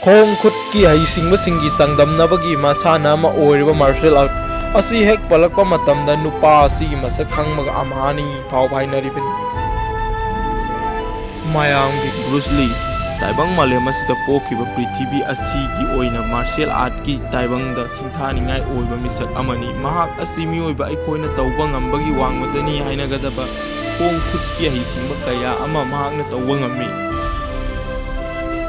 खोंग खुद की हईसिंगबसिंगी चांगदमनबगी मसाना अमा ओइरिबा मार्शल आर्ट असी हेक पलकपा मतमदा नुपा असिगी मसक खंगमगा अमहानी फाव भाइनरिबिन मायांगी ब्रूस ली ताइबंग मालेम असिदा पोखिबा पृथ्वी असिगी ओइना मार्शल आर्ट की ताइबंगदा सिंथानिंगाई ओइबा मिसक अमनी महाक असी मिओइबा अइखोइना तौबा ngambagi wangmadani hainagadaba खोंग खुद की हईसिंगबा कया अमा महाकना तौबा ngami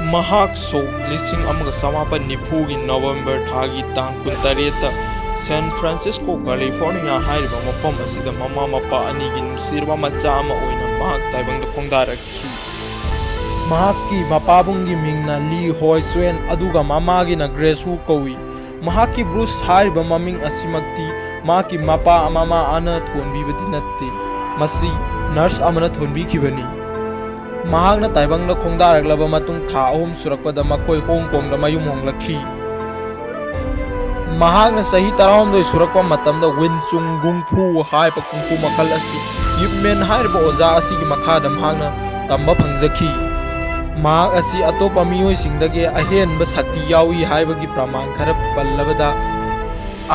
महाक सोक लिसिंग अमगा समापन निफुगी नवंबर थागी तांग 19 San Francisco California हाइरिबा मफम असिदा mama Mopa अनिगी नुसिरबा मचा अमा ओइना महाक ताइबंगदा खोंदारखी महाक की मपाबुंगी मिंगना ली होय स्वेन अदुगा ममागिना ग्रेस हु कौई महाक की ब्रूस हाइरिबा ममिंग असिमक्ति महाकी मपा अमामा आना थोनबीबदि नत्ते मसी नर्स अमना थोनबीखिबनी महाकना ताइबंगदा खोंदारगलबा मतुंग था अहुम सुरकपदा मखोय होंगकोंगदा मयुम होंगलखी महाकना सही 19 सुरकपा मतमदा विनचुंग गुंगफू हाइबा कुंफू मखल असि यिपमेन हाइबा ओजा असिगी मखादा महाकना तंबा फंगजखी महाक असि अतोपा मियोइसिंगदगे अहेनबा शक्ति यावी हाइबगी प्रमाण खर पल्लबदा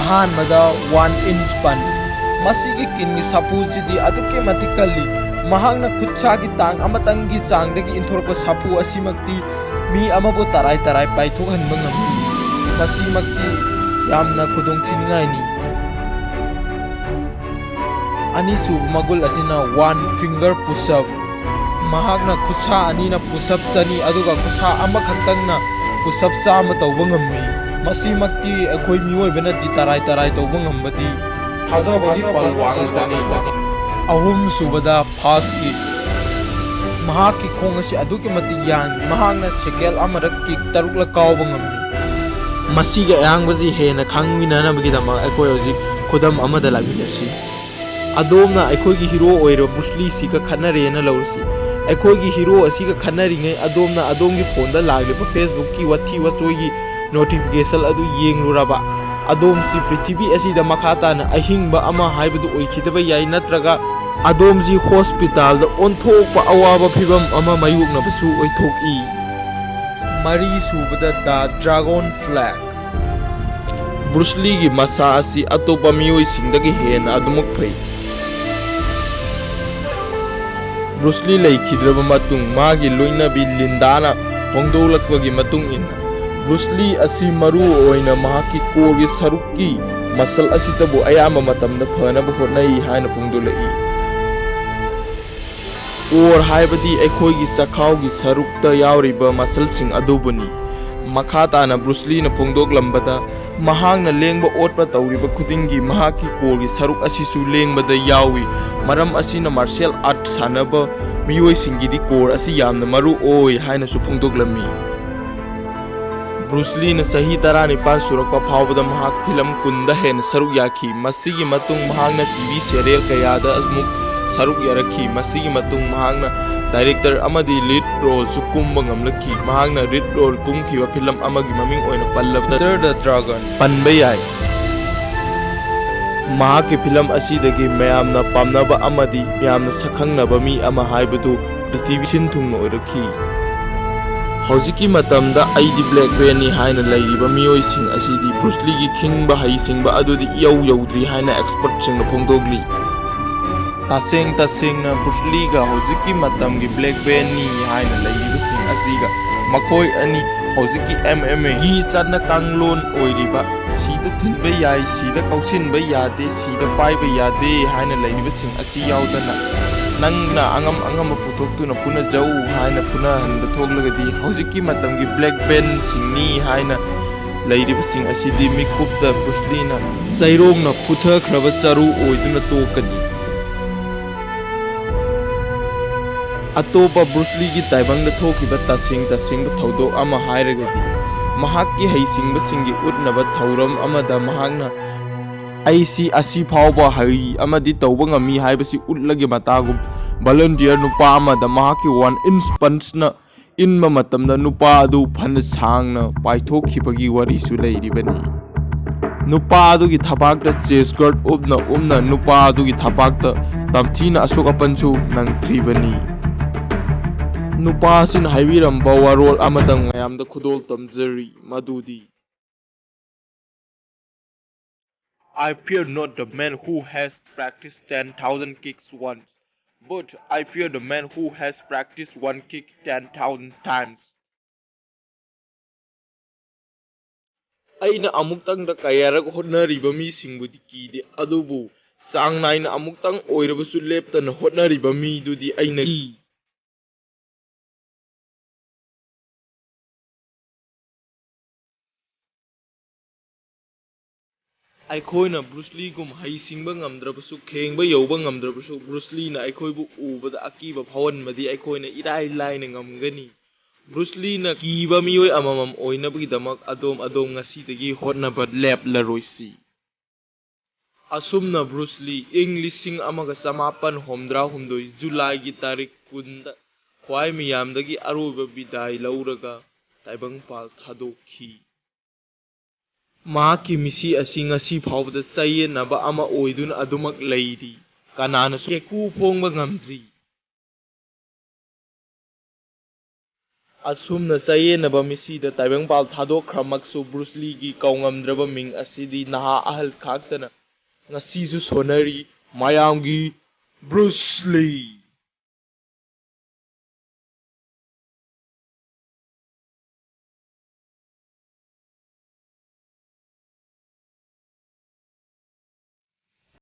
अहानबदा 1 इंच पंच मसिगी किन्गी सापुसिदी अदुके मतिकल्ली महाकना खुच्छागी तांग अमतंगी चांगदगी इंथोरपा सापु असिमक्ति मी अमबो तराई तराई पाइथोकहनबा ngami मसिमक्ति यामना खुदोंथिनिंगाइनी अनिसु मगुल असिना 1 फिंगर पुशअप महाकना खुच्छा अनिना पुशअप सनी अदुगा खुच्छा अमखंतंगना पुशअप चामा तौबा ngami मसिमक्ति अखोय मिओइबना दि तराई तराई तौबा ngambadi थाजाबगी पलवांगदनी अहुम सुबदा फास्ट किक महाकी खोंग असी अदुकी मति यांग महाकना सेकेल अमरक किक तरुकला कावबा ngami मसीगे यांगबजी हेना खांगमिनानबगीदमा अखोय हजिक खुदम अमदा लाबिनसी अदोमना अखोयगी हीरो ओइरो ब्रूस ली सिका खन्नरेना लौरसी अखोयगी हीरो असिगा खन्नरिङै अदोमना अदोमगी फोनदा लाग्लिबा फेसबुक की वथी वचोयगी नोटिफिकेशन अदु येंगलुराबा अदोम सी पृथ्वी असिदा मखाताना अहिंगबा अमा हाइबदु ओइखिदबा याय नत्रगा अदोम जी हॉस्पिटल दा ओंथोकपा अवाबा फिबम अमा मायुकनबसु ओइथोकई मरी सुबदा दा ड्रैगन फ्लैग ब्रूस ली की मसा असी अतोपा मियोइसिंगदगी हेना अदुमक फै ब्रूस ली लैखिद्रबा मतुंग मागी लोइनबी लिंदाना होंदोलक्पगी मतुंग इन ब्रूस ली असी मरु ओइना महाकी कोरगी सरुक्की मसल असितबु अयामा मतमदा फनबा होनई हाइना फोंदोलई और हाइबदी अखोयगी चखावगी सरुक्ता यावरिबा मसलसिंग अदुबुनी मखाताना ब्रूस ली ना फोंदोकलंबदा महांगना लेंबा ओटपा तौरिबा खुदिंगी महाकी कोरगी सरुक असिसु लेंबदा यावी मरम असिना मार्शल आर्ट सानबा मियोइसिंगीदी कोर असि यामना मरु ओय हाइनासु फोंदोकलमी ब्रूस ली ना सही 19 सुरकपा फावबदा महाक फिल्म कुंदा हेन सरुक याखी मसिगी मतुंग महांगना टीवी सीरियल कयादा अमुक सरुक यारखी मसिगी मतुंग महांगना डायरेक्टर अमदी लीड रोल सु कुंबा ngamlaki महांगना लीड रोल कुंखिबा फिल्म अमगी ममिंग ओइना पल्लबदा द ड्रैगन पनबा याय महाकी फिल्म असिदगी मयामना पामनबा अमदी यामना सखंगनबा मी अमा हाइबदु पृथ्वी सिनथुंगना ओइरखी हौजिकी मतमदा आईदी ब्लैक बेनी हाइना लैरिबा मियोइसिंग असिदी ब्रूस ली की खिंगबा हईसिंगबा अदुदी इयौ यौद्री हाइना एक्सपर्ट सिंगना फोंदोगली तासेंग तासेंगना ब्रूस ली गा हौजिकी मतमगी ब्लैक बेनी हाइना लैरिबसिंग असिगा मखोय अनि हौजिकी MMA गी चना कांगलोन ओइरिबा सीदा थिनबा याय सीदा कौसिनबा यादे सीदा पाइबा यादे हाइना लैरिबसिंग असि यावदना नंगना अंगम अंगम पुथोक्तुना पुना जाऊ हाइना पुना हनबा थोगलगदी हौजिकी मतमगी ब्लैक बेन सिंगनी हाइना लैरिबसिंग असिदी मिकुपदा ब्रूस लीना सैरोंगना पुथखरबा चरु ओइदुना तोकनी अतोपा ब्रूस ली की ताइबंगदा थोकिबा तासिंग तासिंगबा थौदोक अमा हाइरगदी महाकी हईसिंगबसिंगी उतनबा थौरम अमदा महागना आईसी असी फावबा हई अमदी तौबा ngami हाइबसी उतलगे मतागुम वॉलंटियर नुपा अमदा महाकी 1 इंच पंचना इनबा मतमदा नुपा अदु फन सांगना पाइथोखिबगी वरिसु लैरिबनी नुपा अदुगी थपाकता चेस्ट गार्ड उमना नुपा अदुगी थपाकता तमथीना अशोक अपनसु नंगख्रिबनी ꯅꯨꯄꯥꯁꯤꯅ ꯍꯥꯏꯕꯤꯔꯝꯕ ꯋꯥꯔꯣꯜ ꯑꯃꯇꯪ ꯃꯌꯥꯝꯗ ꯈꯨꯗꯣꯜ ꯇꯝꯖꯔꯤ ꯃꯗꯨꯗꯤ I fear not the man who has practiced 10,000 kicks once, but I fear the man who has practiced one kick 10,000 times. ꯑꯩꯅ ꯑꯃꯨꯛꯇꯪꯗ ꯀꯌꯥꯔꯛ ꯍꯣꯠꯅꯔꯤꯕ ꯃꯤꯁꯤꯡꯕꯨꯗꯤ ꯀꯤꯗꯦ, ꯑꯗꯨꯕꯨ ꯆꯥꯡ ꯅꯥꯏꯅ ꯑꯃꯨꯛꯇꯪ ꯑꯣꯏꯔꯕꯁꯨ ꯂꯦꯞꯇꯅ ꯍꯣꯠꯅꯔꯤꯕ ꯃꯤꯗꯨꯗꯤ ꯑꯩꯅ ꯀꯤ꯫ ꯑꯩꯈꯣꯏꯅ ꯕ꯭ꯔꯨꯁ ꯂꯤꯒꯨꯝ ꯍꯩꯁꯤꯡꯕ ꯉꯝꯗ꯭ꯔꯕꯁꯨ, ꯈꯦꯡꯕ ꯌꯧꯕ ꯉꯝꯗ꯭ꯔꯕꯁꯨ, ꯕ꯭ꯔꯨꯁ ꯂꯤꯅ ꯑꯩꯈꯣꯏꯕꯨ ꯎꯕꯗ ꯑꯀꯤꯕ ꯐꯥꯎꯍꯟꯕꯗꯤ ꯑꯩꯈꯣꯏꯅ ꯏꯔꯥꯏ ꯂꯥꯏꯅ ꯉꯝꯒꯅꯤ꯫ ꯕ꯭ꯔꯨꯁ ꯂꯤꯅ ꯀꯤꯕ ꯃꯤꯑꯣꯏ ꯑꯃꯃꯝ ꯑꯣꯏꯅꯕꯒꯤꯗꯃꯛ ꯑꯗꯣꯝ ꯉꯁꯤꯗꯒꯤ ꯍꯣꯠꯅꯕ ꯂꯦꯞꯂꯔꯣꯏꯁꯤ꯫ ꯑꯁꯨꯝꯅ ꯕ꯭ꯔꯨꯁ ꯂꯤ ꯏꯪ 1973 ꯖꯨꯂꯥꯏꯒꯤ ꯇꯥꯔꯤꯛ 10ꯗ ꯈ꯭ꯋꯥꯏ ꯃꯤꯌꯥꯝꯗꯒꯤ ꯑꯔꯣꯏꯕ ꯕꯤꯗꯥꯏ ꯂꯧꯔꯒ ꯇꯥꯏꯕꯪꯄꯥꯜ ꯊꯥꯗꯣꯛꯈꯤ꯫ ꯃꯍꯥꯛꯀꯤ ꯃꯤꯁꯤ ꯑꯁꯤ ꯉꯁꯤ ꯐꯥꯎꯕꯗ ꯆꯌꯦꯠꯅꯕ ꯑꯃ ꯑꯣꯏꯗꯨꯅ ꯑꯗꯨꯃꯛ ꯂꯩꯔꯤ, ꯀꯅꯥꯅꯁꯨ ꯀꯦꯀꯨ ꯐꯣꯡꯕ ꯉꯝꯗ꯭ꯔꯤ꯫ ꯑꯁꯨꯝꯅ ꯆꯌꯦꯠꯅꯕ ꯃꯤꯁꯤꯗ ꯇꯥꯏꯕꯪꯄꯥꯜ ꯊꯥꯗꯣꯛꯈ꯭ꯔꯃꯛꯁꯨ ꯕ꯭ꯔꯨꯁ ꯂꯤꯒꯤ ꯀꯧꯉꯝꯗ꯭ꯔꯕ ꯃꯤꯡ ꯑꯁꯤꯗꯤ ꯅꯍꯥ ꯑꯍꯜ ꯈꯥꯛꯇꯅ ꯉꯁꯤꯁꯨ ꯁꯣꯟꯅꯔꯤ, ꯃꯌꯥꯝꯒꯤ ꯕ꯭ꯔꯨꯁ ꯂꯤ꯫